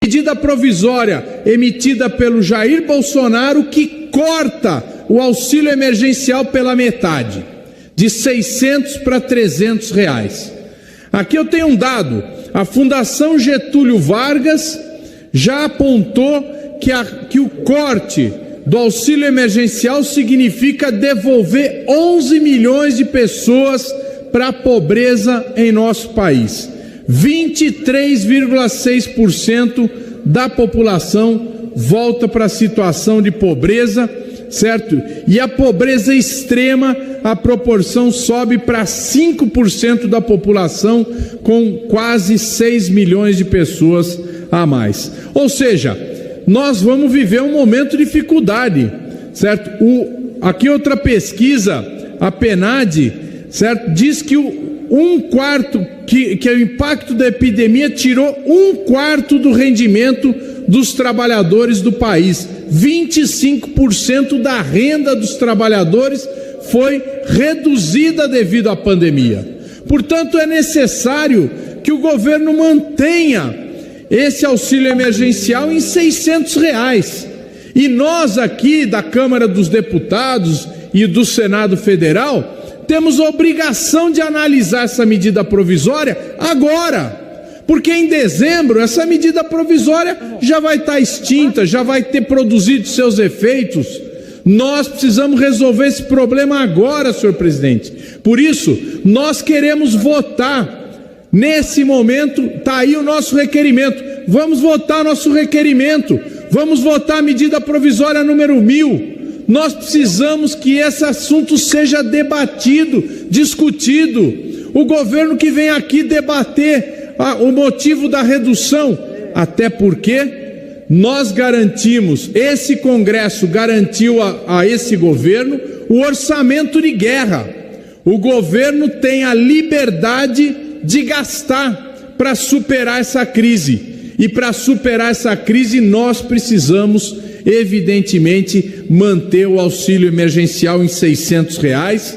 Medida provisória emitida pelo Jair Bolsonaro que corta o auxílio emergencial pela metade, de 600 para 300 reais. Aqui eu tenho um dado: a Fundação Getúlio Vargas já apontou que o corte do auxílio emergencial significa devolver 11 milhões de pessoas para a pobreza em nosso país. 23,6% da população volta para a situação de pobreza, certo? E a pobreza extrema, a proporção sobe para 5% da população, com quase 6 milhões de pessoas a mais. Ou seja, nós vamos viver um momento de dificuldade, certo? Aqui outra pesquisa, a PNAD, certo? Diz que que o impacto da epidemia tirou 1/4 do rendimento dos trabalhadores do país. 25% da renda dos trabalhadores foi reduzida devido à pandemia. Portanto, é necessário que o governo mantenha esse auxílio emergencial em 600 reais. E nós aqui da Câmara dos Deputados e do Senado Federal temos a obrigação de analisar essa medida provisória agora, porque em dezembro essa medida provisória já vai estar extinta, já vai ter produzido seus efeitos. Nós precisamos resolver esse problema agora, senhor presidente. Por isso, nós queremos votar. Nesse momento, está aí o nosso requerimento. Vamos votar nosso requerimento. Vamos votar a medida provisória número 1000. Nós precisamos que esse assunto seja debatido, discutido. O governo que vem aqui debater o motivo da redução, até porque nós garantimos, esse Congresso garantiu a esse governo o orçamento de guerra. O governo tem a liberdade de gastar para superar essa crise. E para superar essa crise nós precisamos, evidentemente, manter o auxílio emergencial em 600 reais,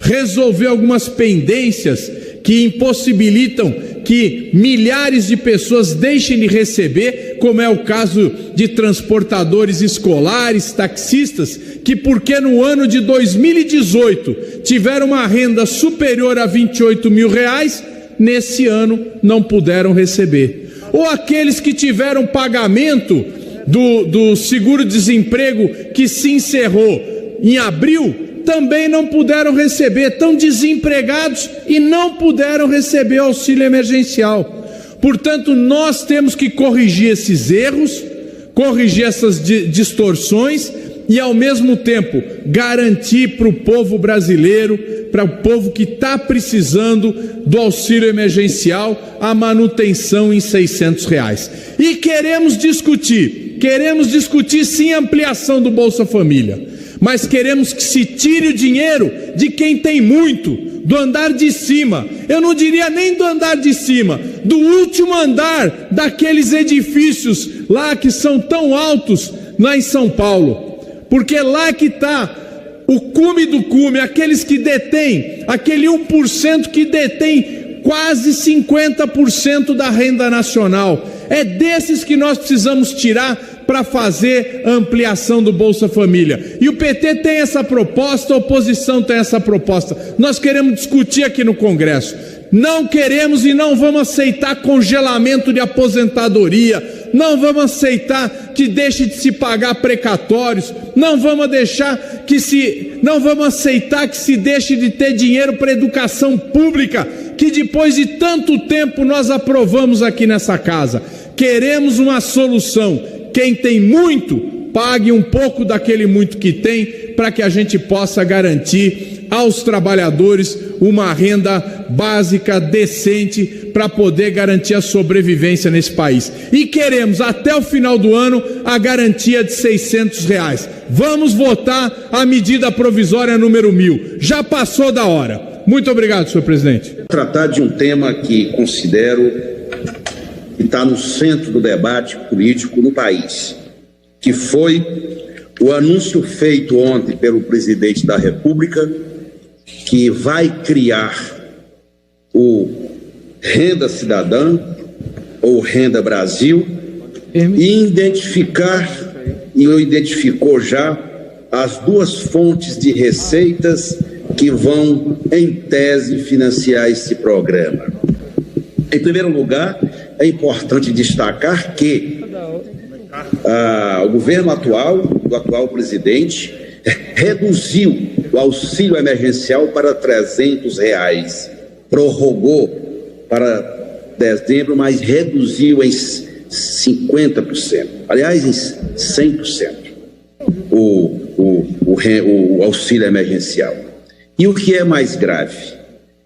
resolver algumas pendências que impossibilitam que milhares de pessoas deixem de receber, como é o caso de transportadores escolares, taxistas, que porque no ano de 2018 tiveram uma renda superior a 28 mil reais, nesse ano não puderam receber. Ou aqueles que tiveram pagamento do seguro-desemprego que se encerrou em abril, também não puderam receber, estão desempregados e não puderam receber auxílio emergencial. Portanto, nós temos que corrigir esses erros, corrigir essas distorções e, ao mesmo tempo, garantir para o povo brasileiro, para o povo que está precisando do auxílio emergencial, a manutenção em 600 reais. E queremos discutir sim a ampliação do Bolsa Família, mas queremos que se tire o dinheiro de quem tem muito, do andar de cima. Eu não diria nem do andar de cima, do último andar daqueles edifícios lá que são tão altos lá em São Paulo, porque lá que está o cume do cume, aqueles que detêm, aquele 1% que detém quase 50% da renda nacional. É desses que nós precisamos tirar para fazer a ampliação do Bolsa Família. E o PT tem essa proposta, a oposição tem essa proposta. Nós queremos discutir aqui no Congresso. Não queremos e não vamos aceitar congelamento de aposentadoria, não vamos aceitar que deixe de se pagar precatórios, não vamos aceitar que se deixe de ter dinheiro para educação pública, que depois de tanto tempo nós aprovamos aqui nessa casa. Queremos uma solução. Quem tem muito, pague um pouco daquele muito que tem, para que a gente possa garantir aos trabalhadores uma renda básica decente para poder garantir a sobrevivência nesse país. E queremos até o final do ano a garantia de 600 reais. Vamos votar a medida provisória número 1000. Já passou da hora. Muito obrigado, senhor presidente. Tratar de um tema que considero que está no centro do debate político no país, que foi o anúncio feito ontem pelo presidente da República, que vai criar o Renda Cidadã, ou Renda Brasil, e identificou já as duas fontes de receitas que vão, em tese, financiar esse programa. Em primeiro lugar, é importante destacar que o governo atual, do atual presidente, reduziu o auxílio emergencial para R$300, prorrogou para dezembro, mas reduziu em 50%, aliás, em 100%, o auxílio emergencial. E o que é mais grave?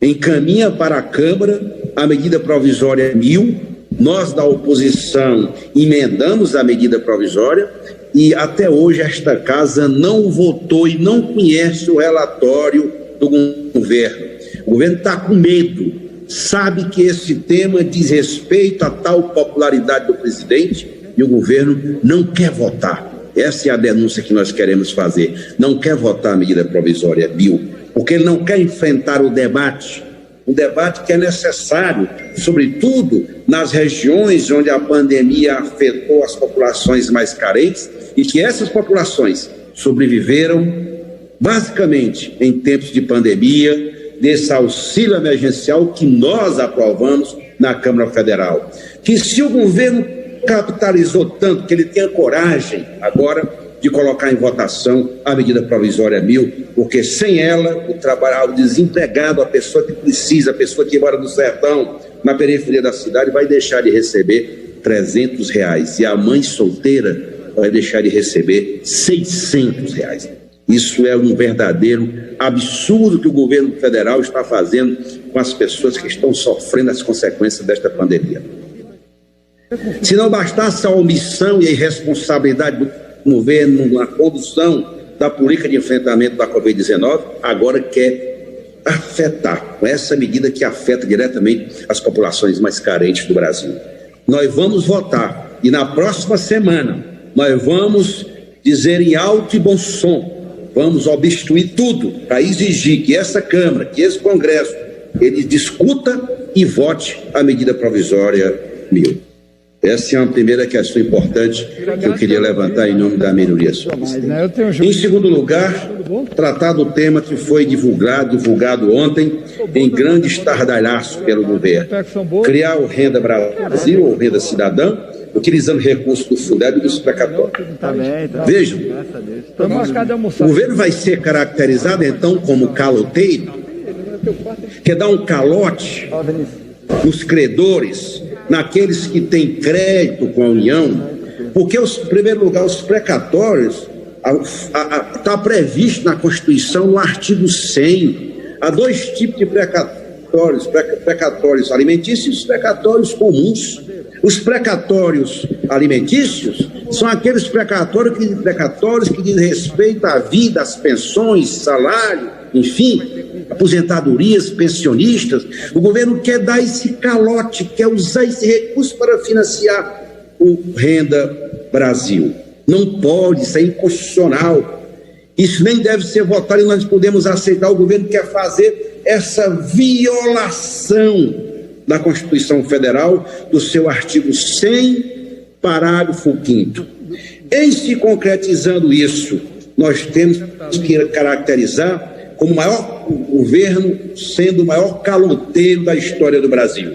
Encaminha para a Câmara a medida provisória 1000, nós da oposição emendamos a medida provisória e até hoje esta casa não votou e não conhece o relatório do governo. O governo está com medo, sabe que esse tema diz respeito a tal popularidade do presidente e o governo não quer votar. Essa é a denúncia que nós queremos fazer. Não quer votar a medida provisória 1000, porque ele não quer enfrentar o debate que é necessário, sobretudo nas regiões onde a pandemia afetou as populações mais carentes e que essas populações sobreviveram basicamente em tempos de pandemia, desse auxílio emergencial que nós aprovamos na Câmara Federal. Que se o governo capitalizou tanto, que ele tenha coragem agora de colocar em votação a medida provisória 1000, porque sem ela, o desempregado, a pessoa que precisa, a pessoa que mora no sertão, na periferia da cidade, vai deixar de receber R$300 e a mãe solteira vai deixar de receber R$600. Isso é um verdadeiro absurdo que o governo federal está fazendo com as pessoas que estão sofrendo as consequências desta pandemia. Se não bastasse a omissão e a irresponsabilidade do governo na condução da política de enfrentamento da Covid-19, agora quer afetar, com essa medida que afeta diretamente as populações mais carentes do Brasil. Nós vamos votar e na próxima semana nós vamos dizer em alto e bom som, vamos obstruir tudo para exigir que essa Câmara, que esse Congresso, ele discuta e vote a medida provisória 1000. Essa é uma primeira questão importante que eu queria levantar em nome da minoria socialista. Em segundo lugar, tratar do tema que foi divulgado ontem em grande estardalhaço pelo governo. Criar o Renda Brasil, ou Renda Cidadã, utilizando recursos do Fundeb e dos precatórios. Vejam, o governo vai ser caracterizado então como caloteiro, quer dar um calote nos credores, naqueles que têm crédito com a União, porque, em primeiro lugar, os precatórios, está previsto na Constituição, no artigo 100, há dois tipos de precatórios, precatórios alimentícios e os precatórios comuns. Os precatórios alimentícios são aqueles precatórios que dizem respeito à vida, às pensões, salário, enfim, aposentadorias, pensionistas. O governo quer dar esse calote, quer usar esse recurso para financiar o Renda Brasil. Não pode, isso é inconstitucional. Isso nem deve ser votado e nós podemos aceitar. O governo quer fazer essa violação da Constituição Federal, do seu artigo 100, parágrafo 5º. Em se concretizando isso, nós temos que caracterizar como o maior governo, sendo o maior caloteiro da história do Brasil.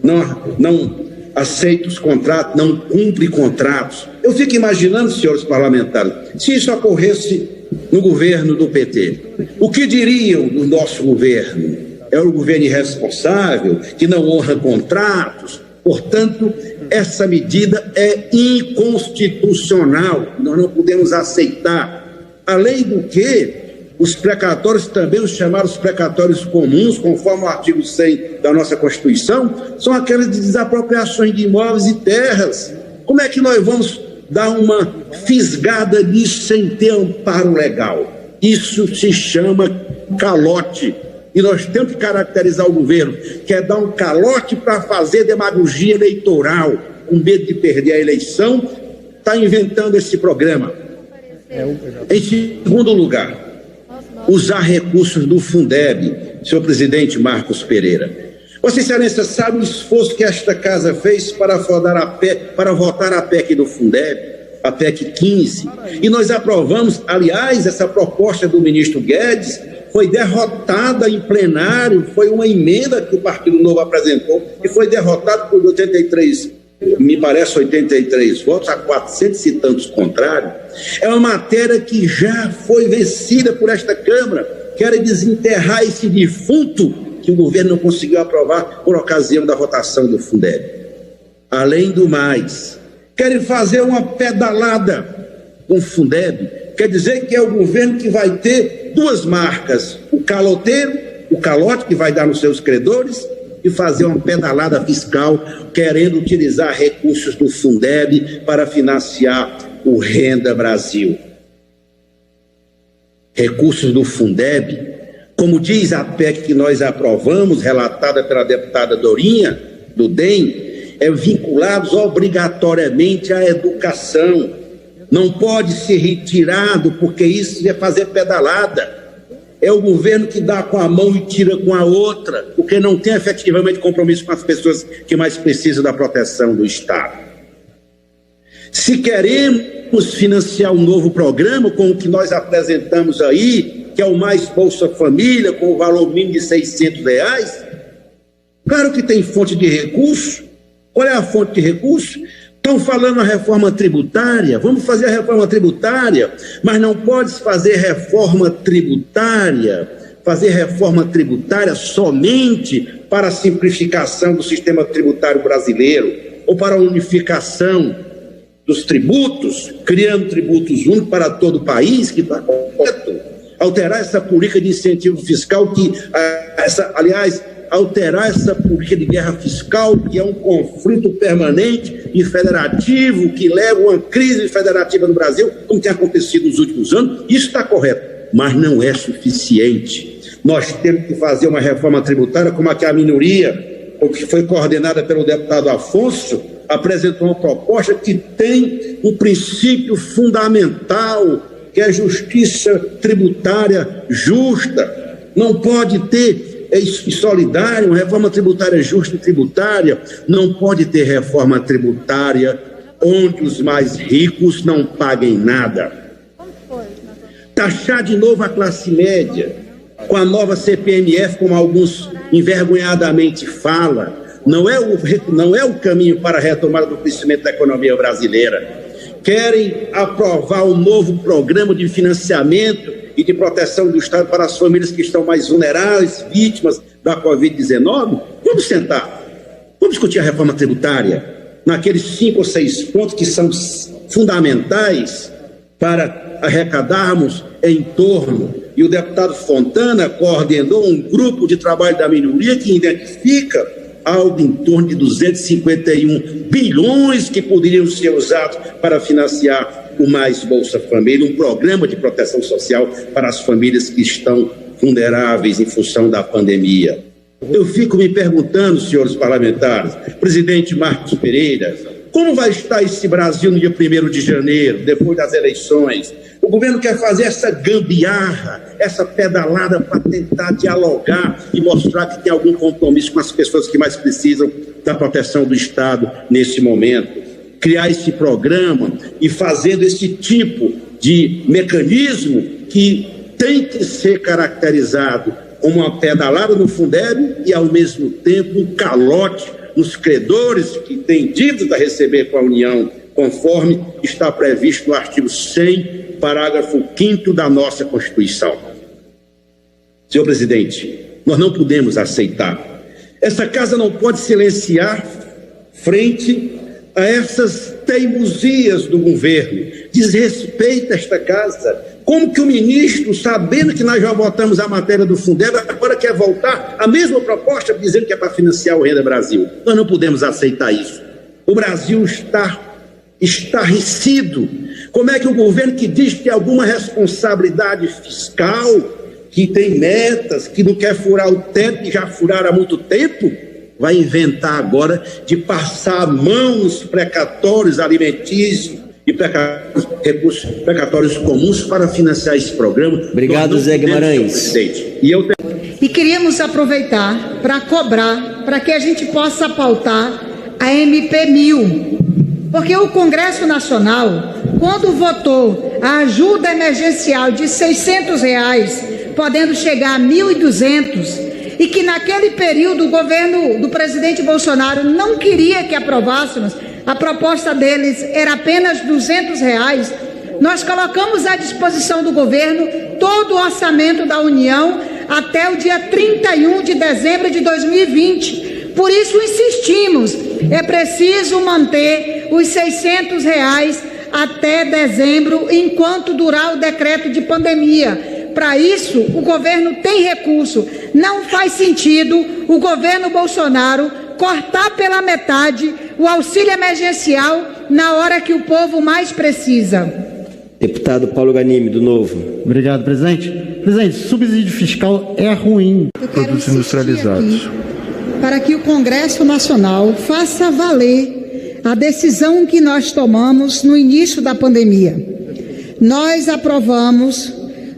Não aceita os contratos, não cumpre contratos. Eu fico imaginando, senhores parlamentares, se isso ocorresse no governo do PT, o que diriam do nosso governo? É um governo irresponsável, que não honra contratos. Portanto, essa medida é inconstitucional, nós não podemos aceitar. Além do que, os precatórios também, os chamados precatórios comuns, conforme o artigo 100 da nossa Constituição, são aquelas de desapropriações de imóveis e terras. Como é que nós vamos dar uma fisgada nisso sem ter amparo legal? Isso se chama calote. E nós temos que caracterizar o governo, que é dar um calote para fazer demagogia eleitoral, com medo de perder a eleição, está inventando esse programa. Em segundo lugar, usar recursos do Fundeb, senhor presidente Marcos Pereira. Vossa Excelência sabe o esforço que esta casa fez para votar a PEC do Fundeb, a PEC 15, e nós aprovamos, aliás, essa proposta do ministro Guedes foi derrotada em plenário, foi uma emenda que o Partido Novo apresentou e foi derrotada por 83, me parece 83 votos, a 400 e tantos contrários. É uma matéria que já foi vencida por esta Câmara, querem desenterrar esse defunto que o governo não conseguiu aprovar por ocasião da votação do Fundeb. Além do mais, querem fazer uma pedalada com o Fundeb, quer dizer que é o governo que vai ter duas marcas, o caloteiro, o calote que vai dar nos seus credores, e fazer uma pedalada fiscal, querendo utilizar recursos do Fundeb para financiar o Renda Brasil. Recursos do Fundeb, como diz a PEC que nós aprovamos, relatada pela deputada Dorinha, do DEM, vinculados obrigatoriamente à educação. Não pode ser retirado, porque isso é fazer pedalada. É o governo que dá com a mão e tira com a outra, porque não tem efetivamente compromisso com as pessoas que mais precisam da proteção do Estado. Se queremos financiar um novo programa, como o que nós apresentamos aí, que é o Mais Bolsa Família, com o valor mínimo de R$600, claro que tem fonte de recurso. Qual é a fonte de recurso? Estão falando a reforma tributária, vamos fazer a reforma tributária, mas não pode fazer reforma tributária somente para a simplificação do sistema tributário brasileiro ou para a unificação dos tributos, criando tributos únicos para todo o país, que está correto. Alterar essa política de incentivo fiscal, alterar essa política de guerra fiscal, que é um conflito permanente e federativo, que leva a uma crise federativa no Brasil, como tem acontecido nos últimos anos. Isso está correto, mas não é suficiente. Nós temos que fazer uma reforma tributária como a que a minoria, que foi coordenada pelo deputado Afonso, apresentou uma proposta que tem um princípio fundamental, que é a justiça tributária justa. Não pode ter solidária, uma reforma tributária justa e tributária, não pode ter reforma tributária onde os mais ricos não paguem nada. Taxar de novo a classe média, com a nova CPMF, como alguns envergonhadamente falam, não é o caminho para a retomada do crescimento da economia brasileira. Querem aprovar um novo programa de financiamento e de proteção do Estado para as famílias que estão mais vulneráveis, vítimas da Covid-19? Vamos sentar, vamos discutir a reforma tributária naqueles 5 ou 6 pontos que são fundamentais para arrecadarmos em torno. E o deputado Fontana coordenou um grupo de trabalho da minoria que identifica algo em torno de 251 bilhões que poderiam ser usados para financiar o Mais Bolsa Família, um programa de proteção social para as famílias que estão vulneráveis em função da pandemia. Eu fico me perguntando, senhores parlamentares, presidente Marcos Pereira, como vai estar esse Brasil no dia 1º de janeiro, depois das eleições? O governo quer fazer essa gambiarra, essa pedalada para tentar dialogar e mostrar que tem algum compromisso com as pessoas que mais precisam da proteção do Estado nesse momento. Criar esse programa e fazendo esse tipo de mecanismo que tem que ser caracterizado como uma pedalada no Fundeb e, ao mesmo tempo, um calote nos credores que têm dívidas a receber com a União, conforme está previsto no artigo 100, parágrafo 5º da nossa Constituição. Senhor presidente, nós não podemos aceitar. Essa casa não pode silenciar frente a essas teimosias do governo. Desrespeita esta casa. Como que o ministro, sabendo que nós já votamos a matéria do Fundeb, agora quer voltar a mesma proposta, dizendo que é para financiar o Renda Brasil? Nós não podemos aceitar isso. O Brasil está estarrecido. Como é que o governo, que diz que tem alguma responsabilidade fiscal, que tem metas, que não quer furar o teto, que já furaram há muito tempo, vai inventar agora de passar a mão nos precatórios alimentícios e recursos precatórios comuns para financiar esse programa? Obrigado, Zé Guimarães. E queríamos aproveitar para cobrar para que a gente possa pautar a MP1000. Porque o Congresso Nacional, quando votou a ajuda emergencial de R$600, podendo chegar a 1.200, e que naquele período o governo do presidente Bolsonaro não queria que aprovássemos, a proposta deles era apenas R$200, nós colocamos à disposição do governo todo o orçamento da União até o dia 31 de dezembro de 2020. Por isso insistimos, é preciso manter os R$600 até dezembro, enquanto durar o decreto de pandemia. Para isso, o governo tem recurso. Não faz sentido o governo Bolsonaro cortar pela metade o auxílio emergencial na hora que o povo mais precisa. Deputado Paulo Ganimi, do Novo. Obrigado, presidente. Presidente, subsídio fiscal é ruim. Produtos industrializados. Para que o Congresso Nacional faça valer a decisão que nós tomamos no início da pandemia. Nós aprovamos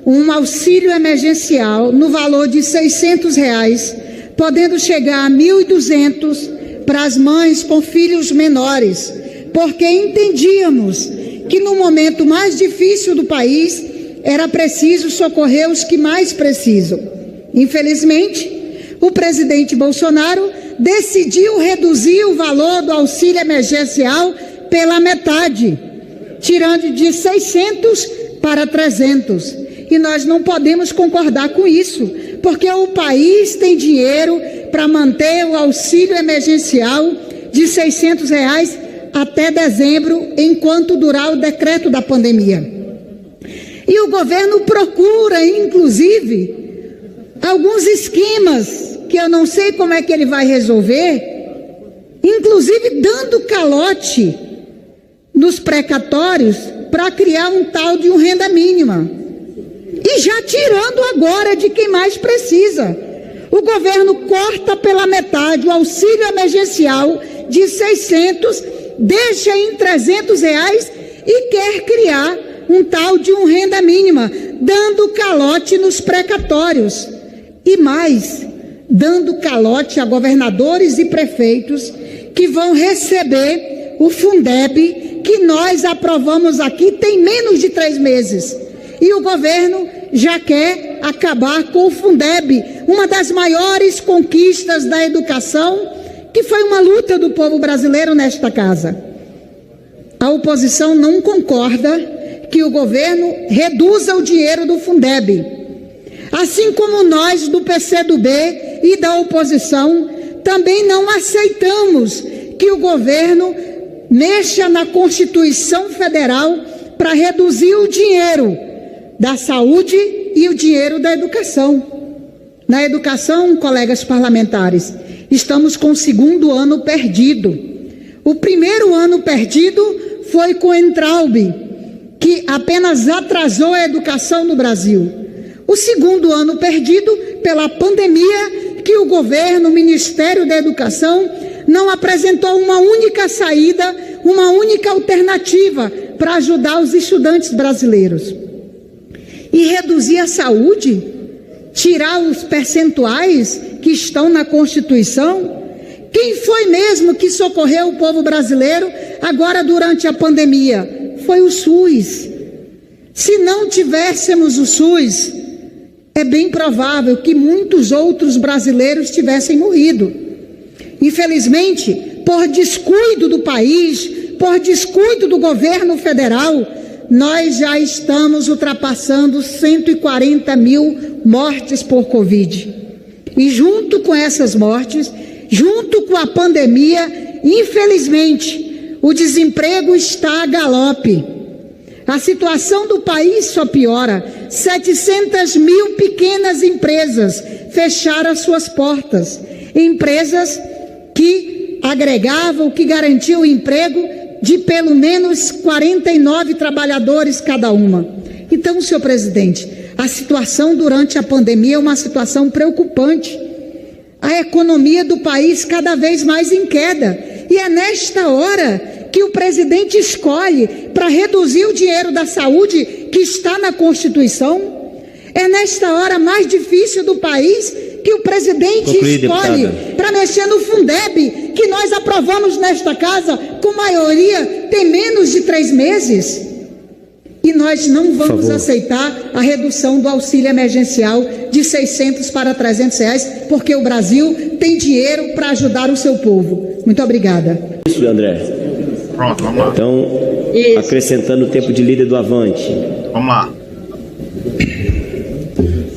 um auxílio emergencial no valor de R$600, podendo chegar a 1.200 para as mães com filhos menores, porque entendíamos que no momento mais difícil do país era preciso socorrer os que mais precisam. Infelizmente, o presidente Bolsonaro decidiu reduzir o valor do auxílio emergencial pela metade, tirando de 600 para 300. E nós não podemos concordar com isso, porque o país tem dinheiro para manter o auxílio emergencial de R$600 até dezembro, enquanto durar o decreto da pandemia. E o governo procura, inclusive, alguns esquemas que eu não sei como é que ele vai resolver, inclusive dando calote nos precatórios para criar um tal de uma renda mínima. E já tirando agora de quem mais precisa. O governo corta pela metade o auxílio emergencial de 600, deixa em R$300 e quer criar um tal de uma renda mínima, dando calote nos precatórios. E mais, dando calote a governadores e prefeitos que vão receber o Fundeb, que nós aprovamos aqui tem menos de 3 meses. E o governo já quer acabar com o Fundeb, uma das maiores conquistas da educação, que foi uma luta do povo brasileiro nesta casa. A oposição não concorda que o governo reduza o dinheiro do Fundeb. Assim como nós do PCdoB e da oposição também não aceitamos que o governo mexa na Constituição Federal para reduzir o dinheiro da saúde e o dinheiro da educação. Na educação, colegas parlamentares, estamos com o 2º ano perdido. O primeiro ano perdido foi com o Entraub, que apenas atrasou a educação no Brasil. O 2º ano perdido pela pandemia, que o governo, o Ministério da Educação, não apresentou uma única saída, uma única alternativa para ajudar os estudantes brasileiros. E reduzir a saúde, tirar os percentuais que estão na Constituição. Quem foi mesmo que socorreu o povo brasileiro agora durante a pandemia? Foi o SUS. Se não tivéssemos o SUS, é bem provável que muitos outros brasileiros tivessem morrido. Infelizmente, por descuido do país, por descuido do governo federal, nós já estamos ultrapassando 140 mil mortes por Covid. E junto com essas mortes, junto com a pandemia, infelizmente, o desemprego está a galope. A situação do país só piora. 700 mil pequenas empresas fecharam as suas portas. Empresas que agregavam, que garantiam o emprego de pelo menos 49 trabalhadores cada uma. Então, senhor presidente, a situação durante a pandemia é uma situação preocupante. A economia do país cada vez mais em queda. E é nesta hora que o presidente escolhe para reduzir o dinheiro da saúde que está na Constituição. É nesta hora mais difícil do país que o presidente escolhe para mexer no Fundeb, que nós aprovamos nesta casa com maioria tem menos de 3 meses. E nós não vamos aceitar a redução do auxílio emergencial de 600 para 300 reais, porque o Brasil tem dinheiro para ajudar o seu povo. Muito obrigada. Isso, André. Pronto, vamos lá. Então, acrescentando o tempo de líder do Avante. Vamos lá.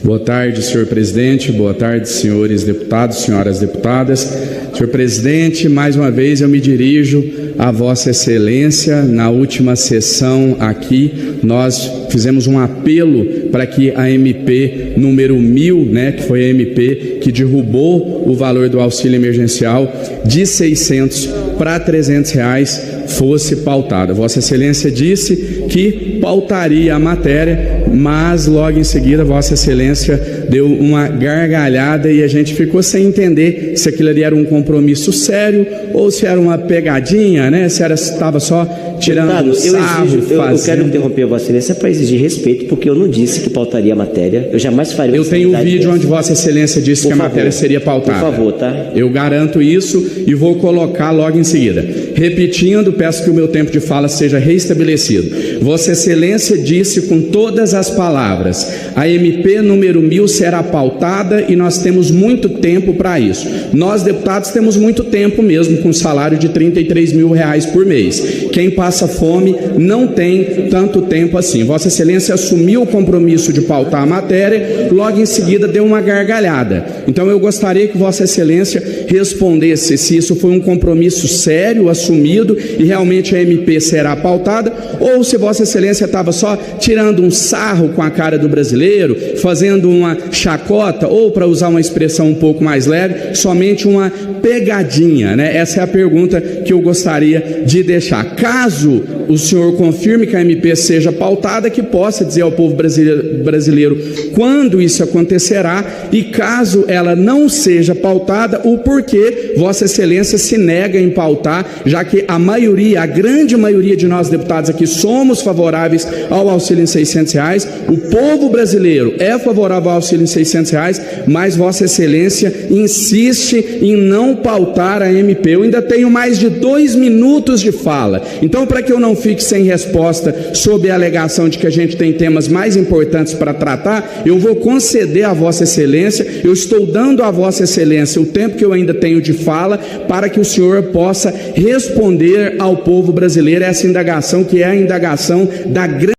Boa tarde, senhor presidente. Boa tarde, senhores deputados, senhoras deputadas. Senhor presidente, mais uma vez eu me dirijo a Vossa Excelência. Na última sessão aqui, nós fizemos um apelo para que a MP número 1000, que foi a MP que derrubou o valor do auxílio emergencial de 600 para 300 reais, fosse pautada. Vossa Excelência disse que pautaria a matéria, mas logo em seguida Vossa Excelência deu uma gargalhada e a gente ficou sem entender se aquilo ali era um compromisso sério ou se era uma pegadinha, se estava só tirando sarro. Eu quero interromper Vossa Excelência para exigir respeito, porque eu não disse que pautaria a matéria. Eu jamais faria. Eu tenho um vídeo onde Vossa Excelência disse que a matéria seria pautada. Por favor, tá? Eu garanto isso e vou colocar logo em seguida. Repetindo, peço que o meu tempo de fala seja reestabelecido. Vossa Excelência disse com todas as palavras: a MP número 1000 será pautada e nós temos muito tempo para isso. Nós, deputados, temos muito tempo mesmo, com salário de R$33 mil por mês. Quem passa fome não tem tanto tempo assim. Vossa Excelência assumiu o compromisso de pautar a matéria, logo em seguida deu uma gargalhada. Então eu gostaria que Vossa Excelência respondesse se isso foi um compromisso sério, assumido, e realmente a MP será pautada, ou se Vossa Excelência estava só tirando um sarro com a cara do brasileiro, fazendo uma chacota, ou, para usar uma expressão um pouco mais leve, somente uma pegadinha, Essa é a pergunta que eu gostaria de deixar. Caso o senhor confirme que a MP seja pautada, que possa dizer ao povo brasileiro quando isso acontecerá, e caso ela não seja pautada, o porquê Vossa Excelência se nega em pautar, já que a grande maioria de nós deputados aqui somos favoráveis ao auxílio em R$600, o povo brasileiro é favorável ao auxílio em R$600, mas Vossa Excelência insiste em não pautar a MP. Eu ainda tenho mais de 2 minutos de fala, então, para que eu não fique sem resposta sob a alegação de que a gente tem temas mais importantes para tratar, eu vou conceder a Vossa Excelência, eu estou dando a Vossa Excelência o tempo que eu ainda tenho de fala, para que o senhor possa responder ao povo brasileiro essa indagação, que é a indagação da grande